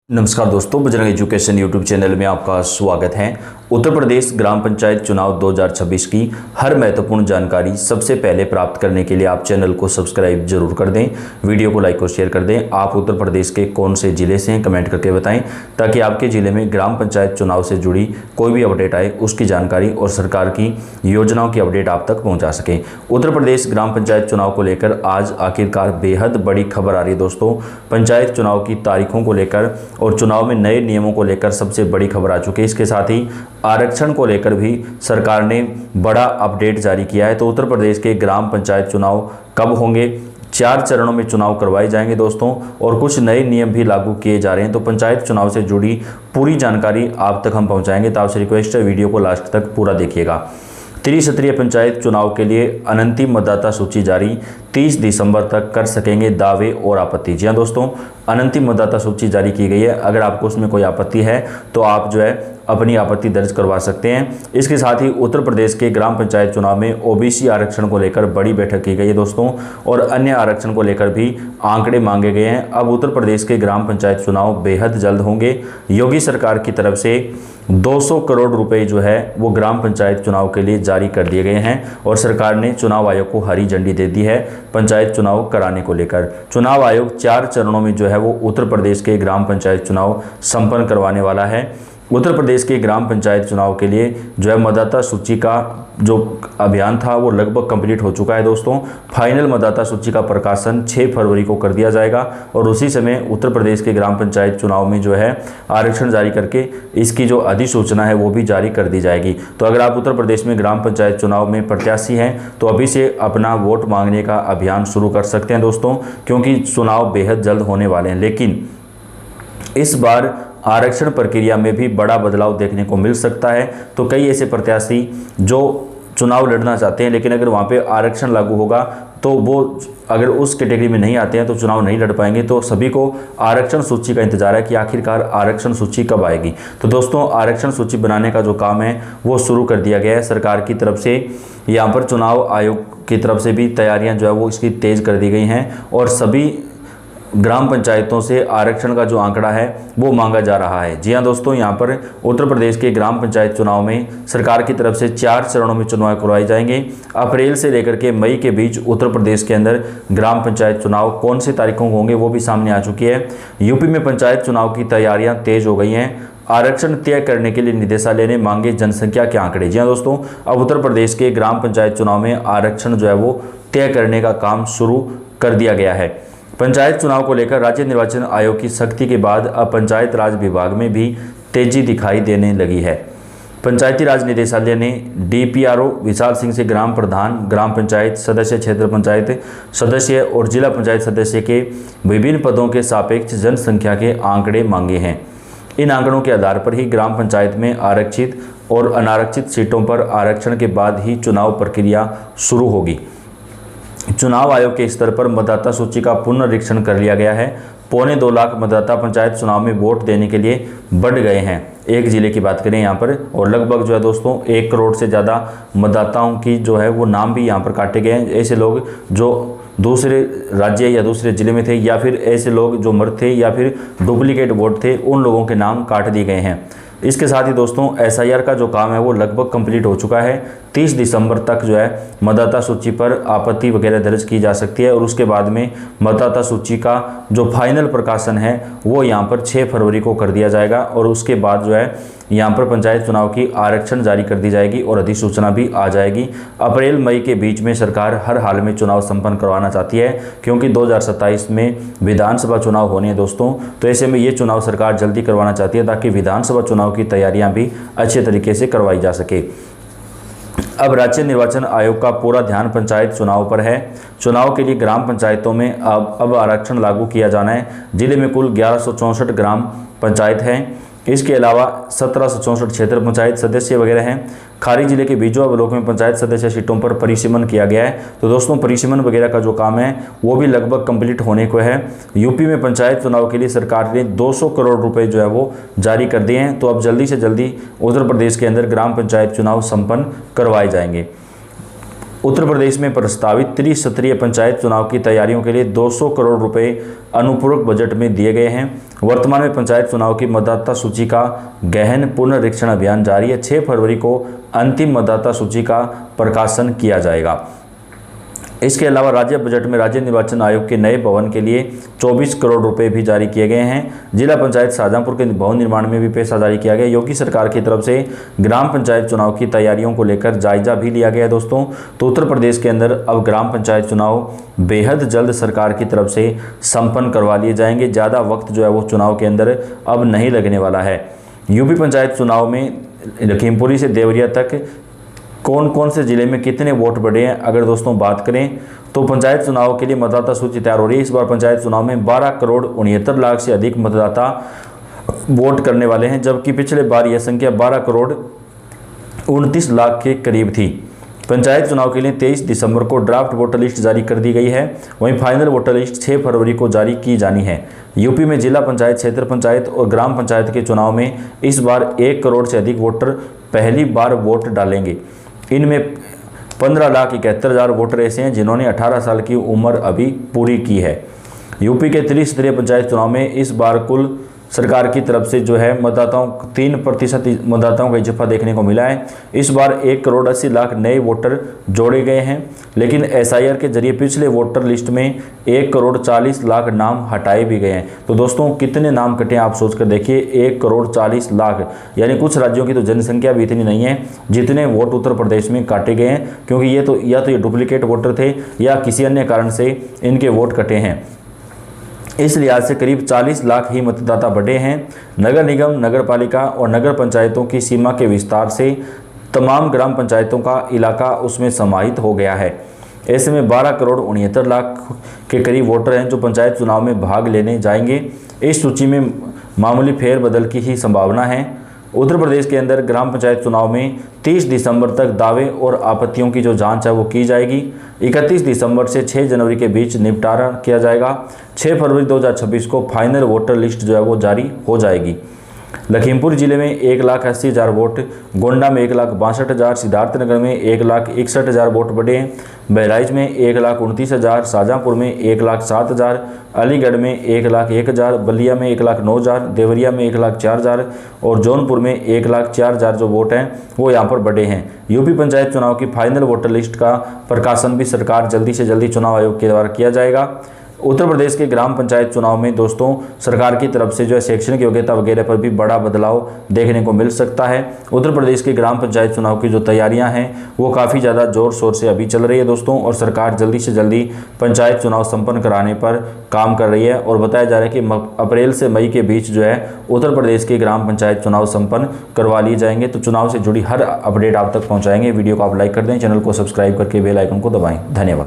नमस्कार दोस्तों, Bajrang education YouTube channel में आपका स्वागत है। उत्तर प्रदेश ग्राम पंचायत चुनाव 2026 की हर महत्वपूर्ण जानकारी सबसे पहले प्राप्त करने के लिए आप चैनल को सब्सक्राइब जरूर कर दें, वीडियो को लाइक और शेयर कर दें। आप उत्तर प्रदेश के कौन से जिले से हैं कमेंट करके बताएं, ताकि आपके ज़िले में ग्राम पंचायत चुनाव से जुड़ी कोई भी अपडेट आए उसकी जानकारी और सरकार की योजनाओं की अपडेट आप तक पहुँचा सकें। उत्तर प्रदेश ग्राम पंचायत चुनाव को लेकर आज आखिरकार बेहद बड़ी खबर आ रही है दोस्तों। पंचायत चुनाव की तारीखों को लेकर और चुनाव में नए नियमों को लेकर सबसे बड़ी खबर आ चुकी है। इसके साथ ही आरक्षण को लेकर भी सरकार ने बड़ा अपडेट जारी किया है। तो उत्तर प्रदेश के ग्राम पंचायत चुनाव कब होंगे, 4 चरणों में चुनाव करवाए जाएंगे दोस्तों, और कुछ नए नियम भी लागू किए जा रहे हैं। तो पंचायत चुनाव से जुड़ी पूरी जानकारी आप तक हम पहुंचाएंगे, तो आपसे रिक्वेस्ट है वीडियो को लास्ट तक पूरा देखिएगा। त्रिस्तरीय पंचायत चुनाव के लिए अंतिम मतदाता सूची जारी, 30 दिसंबर तक कर सकेंगे दावे और आपत्ति। जी हाँ दोस्तों, अंतिम मतदाता सूची जारी की गई है। अगर आपको उसमें कोई आपत्ति है तो आप जो है अपनी आपत्ति दर्ज करवा सकते हैं। इसके साथ ही उत्तर प्रदेश के ग्राम पंचायत चुनाव में ओबीसी आरक्षण को लेकर बड़ी बैठक की गई है दोस्तों, और अन्य आरक्षण को लेकर भी आंकड़े मांगे गए हैं। अब उत्तर प्रदेश के ग्राम पंचायत चुनाव बेहद जल्द होंगे। योगी सरकार की तरफ से 200 करोड़ रुपए जो है वो ग्राम पंचायत चुनाव के लिए जारी कर दिए गए हैं, और सरकार ने चुनाव आयोग को हरी झंडी दे दी है पंचायत चुनाव कराने को लेकर। चुनाव आयोग 4 चरणों में जो है वो उत्तर प्रदेश के ग्राम पंचायत चुनाव संपन्न करवाने वाला है। उत्तर प्रदेश के ग्राम पंचायत चुनाव के लिए जो है मतदाता सूची का जो अभियान था वो लगभग कंप्लीट हो चुका है दोस्तों। फाइनल मतदाता सूची का प्रकाशन 6 फरवरी को कर दिया जाएगा, और उसी समय उत्तर प्रदेश के ग्राम पंचायत चुनाव में जो है आरक्षण जारी करके इसकी जो अधिसूचना है वो भी जारी कर दी जाएगी। तो अगर आप उत्तर प्रदेश में ग्राम पंचायत चुनाव में प्रत्याशी हैं तो अभी से अपना वोट मांगने का अभियान शुरू कर सकते हैं दोस्तों, क्योंकि चुनाव बेहद जल्द होने वाले हैं। लेकिन इस बार आरक्षण प्रक्रिया में भी बड़ा बदलाव देखने को मिल सकता है। तो कई ऐसे प्रत्याशी जो चुनाव लड़ना चाहते हैं, लेकिन अगर वहाँ पे आरक्षण लागू होगा तो वो अगर उस कैटेगरी में नहीं आते हैं तो चुनाव नहीं लड़ पाएंगे। तो सभी को आरक्षण सूची का इंतजार है कि आखिरकार आरक्षण सूची कब आएगी। तो दोस्तों, आरक्षण सूची बनाने का जो काम है वो शुरू कर दिया गया है सरकार की तरफ से। यहाँ पर चुनाव आयोग की तरफ से भी तैयारियाँ जो है वो इसकी तेज़ कर दी गई हैं, और सभी ग्राम पंचायतों से आरक्षण का जो आंकड़ा है वो मांगा जा रहा है। जी हाँ दोस्तों, यहाँ पर उत्तर प्रदेश के ग्राम पंचायत चुनाव में सरकार की तरफ से 4 चरणों में चुनाव करवाए जाएंगे। अप्रैल से लेकर के मई के बीच उत्तर प्रदेश के अंदर ग्राम पंचायत चुनाव कौन सी तारीखों को होंगे वो भी सामने आ चुकी है। यूपी में पंचायत चुनाव की तैयारियाँ तेज हो गई हैं। आरक्षण तय करने के लिए निदेशालय ने मांगे जनसंख्या के आंकड़े। जी हाँ दोस्तों, अब उत्तर प्रदेश के ग्राम पंचायत चुनाव में आरक्षण जो है वो तय करने का काम शुरू कर दिया गया है। पंचायत चुनाव को लेकर राज्य निर्वाचन आयोग की सख्ती के बाद अब पंचायत राज विभाग में भी तेजी दिखाई देने लगी है। पंचायती राज निदेशालय ने डीपीआरओ विशाल सिंह से ग्राम प्रधान, ग्राम पंचायत सदस्य, क्षेत्र पंचायत सदस्य और जिला पंचायत सदस्य के विभिन्न पदों के सापेक्ष जनसंख्या के आंकड़े मांगे हैं। इन आंकड़ों के आधार पर ही ग्राम पंचायत में आरक्षित और अनारक्षित सीटों पर आरक्षण के बाद ही चुनाव प्रक्रिया शुरू होगी। चुनाव आयोग के स्तर पर मतदाता सूची का पुनरीक्षण कर लिया गया है। 2.25 लाख मतदाता पंचायत चुनाव में वोट देने के लिए बढ़ गए हैं। एक जिले की बात करें यहाँ पर, और लगभग जो है दोस्तों 1 करोड़ से ज़्यादा मतदाताओं की जो है वो नाम भी यहाँ पर काटे गए हैं। ऐसे लोग जो दूसरे राज्य या दूसरे जिले में थे, या फिर ऐसे लोग जो मर थे या फिर डुप्लीकेट वोट थे, उन लोगों के नाम काट दिए गए हैं। इसके साथ ही दोस्तों एसआईआर का जो काम है वो लगभग कंप्लीट हो चुका है। 30 दिसंबर तक जो है मतदाता सूची पर आपत्ति वगैरह दर्ज की जा सकती है, और उसके बाद में मतदाता सूची का जो फाइनल प्रकाशन है वो यहाँ पर 6 फरवरी को कर दिया जाएगा, और उसके बाद जो है यहाँ पर पंचायत चुनाव की आरक्षण जारी कर दी जाएगी और अधिसूचना भी आ जाएगी। अप्रैल मई के बीच में सरकार हर हाल में चुनाव संपन्न करवाना चाहती है, क्योंकि 2027 में विधानसभा चुनाव होने हैं दोस्तों। तो ऐसे में ये चुनाव सरकार जल्दी करवाना चाहती है, ताकि विधानसभा चुनाव की तैयारियां भी अच्छे तरीके से करवाई जा सके। अब राज्य निर्वाचन आयोग का पूरा ध्यान पंचायत चुनाव पर है। चुनाव के लिए ग्राम पंचायतों में अब आरक्षण लागू किया जाना है। जिले में कुल 1164 ग्राम पंचायत हैं। इसके अलावा 1764 क्षेत्र पंचायत सदस्य वगैरह हैं। खारी जिले के बीजोआ ब्लॉक में पंचायत सदस्य सीटों पर परिसीमन किया गया है। तो दोस्तों, परिसीमन वगैरह का जो काम है वो भी लगभग कंप्लीट होने को है। यूपी में पंचायत चुनाव के लिए सरकार ने 200 करोड़ रुपए जो है वो जारी कर दिए हैं। तो अब जल्दी से जल्दी उत्तर प्रदेश के अंदर ग्राम पंचायत चुनाव संपन्न करवाए जाएंगे। उत्तर प्रदेश में प्रस्तावित त्रिस्तरीय पंचायत चुनाव की तैयारियों के लिए 200 करोड़ रुपए अनुपूरक बजट में दिए गए हैं। वर्तमान में पंचायत चुनाव की मतदाता सूची का गहन पुनरीक्षण अभियान जारी है। 6 फरवरी को अंतिम मतदाता सूची का प्रकाशन किया जाएगा। इसके अलावा राज्य बजट में राज्य निर्वाचन आयोग के नए भवन के लिए 24 करोड़ रुपए भी जारी किए गए हैं। जिला पंचायत शाहजहांपुर के भवन निर्माण में भी पैसा जारी किया गया। योगी सरकार की तरफ से ग्राम पंचायत चुनाव की तैयारियों को लेकर जायजा भी लिया गया दोस्तों। तो उत्तर प्रदेश के अंदर अब ग्राम पंचायत चुनाव बेहद जल्द सरकार की तरफ से संपन्न करवा लिए जाएंगे। ज़्यादा वक्त जो है वो चुनाव के अंदर अब नहीं लगने वाला है। यूपी पंचायत चुनाव में लखीमपुरी से देवरिया तक कौन कौन से ज़िले में कितने वोट बढ़े हैं, अगर दोस्तों बात करें तो पंचायत चुनाव के लिए मतदाता सूची तैयार हो रही है। इस बार पंचायत चुनाव में 12 करोड़ 69 लाख से अधिक मतदाता वोट करने वाले हैं, जबकि पिछले बार यह संख्या 12 करोड़ 29 लाख के करीब थी। पंचायत चुनाव के लिए 23 दिसंबर को ड्राफ्ट वोटर लिस्ट जारी कर दी गई है। वहीं फाइनल वोटर लिस्ट 6 फरवरी को जारी की जानी है। यूपी में जिला पंचायत, क्षेत्र पंचायत और ग्राम पंचायत के चुनाव में इस बार 1 करोड़ से अधिक वोटर पहली बार वोट डालेंगे। इनमें 15,71,000 वोटर ऐसे हैं जिन्होंने 18 साल की उम्र अभी पूरी की है। यूपी के त्रिस्तरीय पंचायत चुनाव में इस बार कुल सरकार की तरफ से जो है मतदाताओं 3% मतदाताओं का इजाफा देखने को मिला है। इस बार 1 करोड़ 80 लाख नए वोटर जोड़े गए हैं, लेकिन SIR के जरिए पिछले वोटर लिस्ट में 1 करोड़ 40 लाख नाम हटाए भी गए हैं। तो दोस्तों कितने नाम कटे आप सोच कर देखिए, 1 करोड़ 40 लाख, यानी कुछ राज्यों की तो जनसंख्या भी इतनी नहीं है जितने वोट उत्तर प्रदेश में काटे गए हैं, क्योंकि ये डुप्लीकेट वोटर थे या किसी अन्य कारण से इनके वोट कटे हैं। इस लिहाज से करीब 40 लाख ही मतदाता बढ़े हैं। नगर निगम, नगर पालिका और नगर पंचायतों की सीमा के विस्तार से तमाम ग्राम पंचायतों का इलाका उसमें समाहित हो गया है। ऐसे में 12 करोड़ 69 लाख के करीब वोटर हैं जो पंचायत चुनाव में भाग लेने जाएंगे। इस सूची में मामूली फेरबदल की ही संभावना है। उत्तर प्रदेश के अंदर ग्राम पंचायत चुनाव में 30 दिसंबर तक दावे और आपत्तियों की जो जांच है वो की जाएगी। 31 दिसंबर से 6 जनवरी के बीच निपटारा किया जाएगा। 6 फरवरी 2026 को फाइनल वोटर लिस्ट जो है वो जारी हो जाएगी। लखीमपुर जिले में 1,80,000 वोट, गोंडा में 1,62,000, सिद्धार्थनगर में 1,61,000 वोट बढ़े हैं। बहराइच में 1,29,000, शाहजहांपुर में 1,07,000, अलीगढ़ में 1,01,000, बलिया में 1,09,000, देवरिया में 1,04,000 और जौनपुर में 1,04,000 जो वोट हैं वो यहाँ पर बढ़े हैं। यूपी पंचायत चुनाव की फाइनल वोटर लिस्ट का प्रकाशन भी सरकार जल्दी से जल्दी चुनाव आयोग के द्वारा किया जाएगा। उत्तर प्रदेश के ग्राम पंचायत चुनाव में दोस्तों सरकार की तरफ से जो है शैक्षणिक योग्यता वगैरह पर भी बड़ा बदलाव देखने को मिल सकता है। उत्तर प्रदेश के ग्राम पंचायत चुनाव की जो तैयारियां हैं वो काफ़ी ज़्यादा जोर शोर से अभी चल रही है दोस्तों, और सरकार जल्दी से जल्दी पंचायत चुनाव संपन्न कराने पर काम कर रही है। और बताया जा रहा है कि अप्रैल से मई के बीच जो है उत्तर प्रदेश के ग्राम पंचायत चुनाव संपन्न करवा लिए जाएंगे। तो चुनाव से जुड़ी हर अपडेट आप तक पहुँचाएंगे। वीडियो को आप लाइक कर दें, चैनल को सब्सक्राइब करके बेल आइकन को दबाएँ। धन्यवाद।